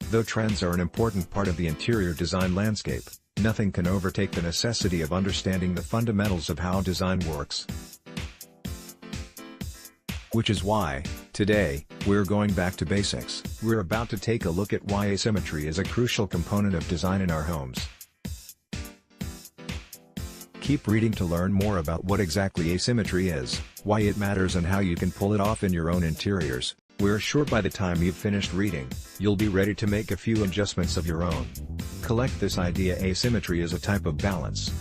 Though trends are an important part of the interior design landscape, nothing can overtake the necessity of understanding the fundamentals of how design works. Which is why, today, we're going back to basics. We're about to take a look at why asymmetry is a crucial component of design in our homes. Keep reading to learn more about what exactly asymmetry is, why it matters and how you can pull it off in your own interiors. We're sure by the time you've finished reading, you'll be ready to make a few adjustments of your own. Collect this idea: asymmetry is a type of balance.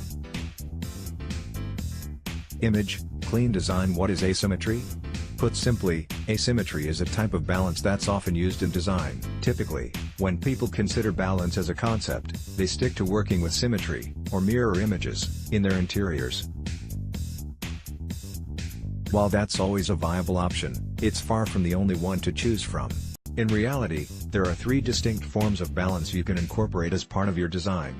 Image, clean design. What is asymmetry? Put simply, asymmetry is a type of balance that's often used in design. Typically, when people consider balance as a concept, they stick to working with symmetry, or mirror images, in their interiors. While that's always a viable option, it's far from the only one to choose from. In reality, there are three distinct forms of balance you can incorporate as part of your design.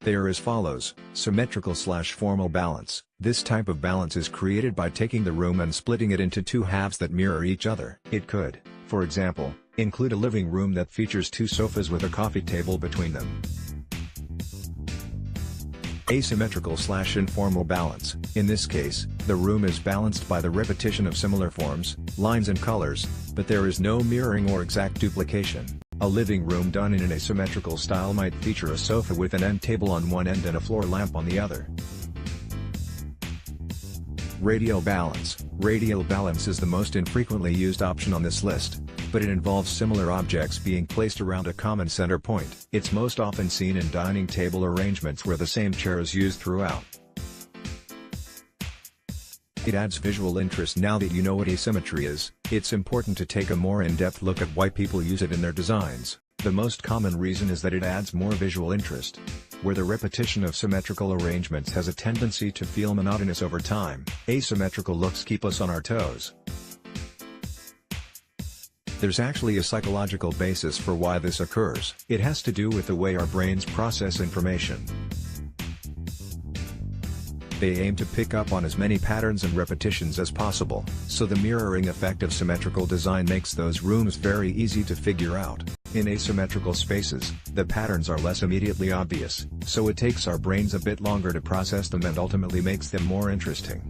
They are as follows: symmetrical/formal balance. This type of balance is created by taking the room and splitting it into two halves that mirror each other. It could, for example, include a living room that features two sofas with a coffee table between them. Asymmetrical/informal balance. In this case, the room is balanced by the repetition of similar forms, lines and colors, but there is no mirroring or exact duplication. A living room done in an asymmetrical style might feature a sofa with an end table on one end and a floor lamp on the other. Radial balance. Radial balance is the most infrequently used option on this list, but it involves similar objects being placed around a common center point. It's most often seen in dining table arrangements where the same chair is used throughout. It adds visual interest. Now that you know what asymmetry is, it's important to take a more in-depth look at why people use it in their designs. The most common reason is that it adds more visual interest. Where the repetition of symmetrical arrangements has a tendency to feel monotonous over time, asymmetrical looks keep us on our toes. There's actually a psychological basis for why this occurs. It has to do with the way our brains process information. They aim to pick up on as many patterns and repetitions as possible, so the mirroring effect of symmetrical design makes those rooms very easy to figure out. In asymmetrical spaces, the patterns are less immediately obvious, so it takes our brains a bit longer to process them and ultimately makes them more interesting.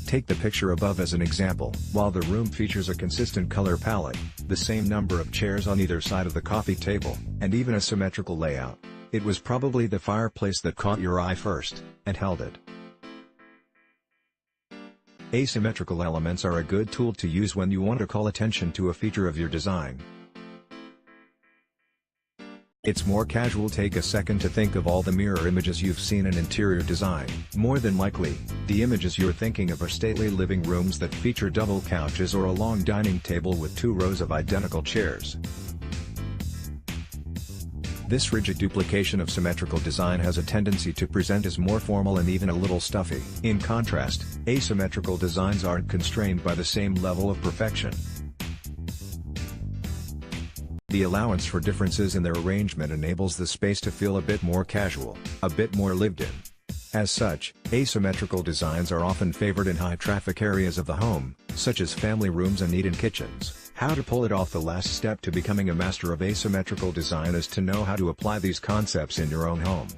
Take the picture above as an example. While the room features a consistent color palette, the same number of chairs on either side of the coffee table, and even a symmetrical layout, it was probably the fireplace that caught your eye first, and held it. Asymmetrical elements are a good tool to use when you want to call attention to a feature of your design. It's more casual. Take a second to think of all the mirror images you've seen in interior design. More than likely, the images you're thinking of are stately living rooms that feature double couches or a long dining table with two rows of identical chairs. This rigid duplication of symmetrical design has a tendency to present as more formal and even a little stuffy. In contrast, asymmetrical designs aren't constrained by the same level of perfection. The allowance for differences in their arrangement enables the space to feel a bit more casual, a bit more lived in. As such, asymmetrical designs are often favored in high-traffic areas of the home, such as family rooms and eat-in kitchens. How to pull it off? The last step to becoming a master of asymmetrical design is to know how to apply these concepts in your own home.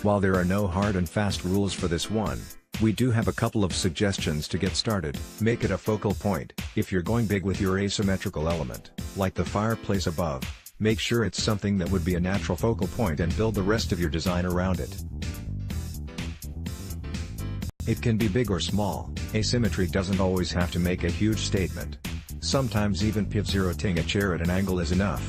While there are no hard and fast rules for this one, we do have a couple of suggestions to get started. Make it a focal point. If you're going big with your asymmetrical element, like the fireplace above, make sure it's something that would be a natural focal point and build the rest of your design around it. It can be big or small. Asymmetry doesn't always have to make a huge statement. Sometimes even pivoting a chair at an angle is enough.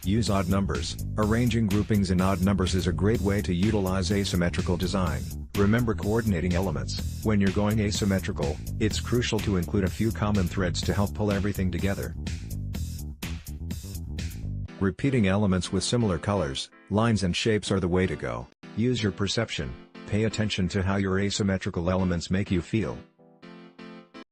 Use odd numbers. Arranging groupings in odd numbers is a great way to utilize asymmetrical design. Remember coordinating elements. When you're going asymmetrical, it's crucial to include a few common threads to help pull everything together. Repeating elements with similar colors, lines and shapes are the way to go. Use your perception. Pay attention to how your asymmetrical elements make you feel.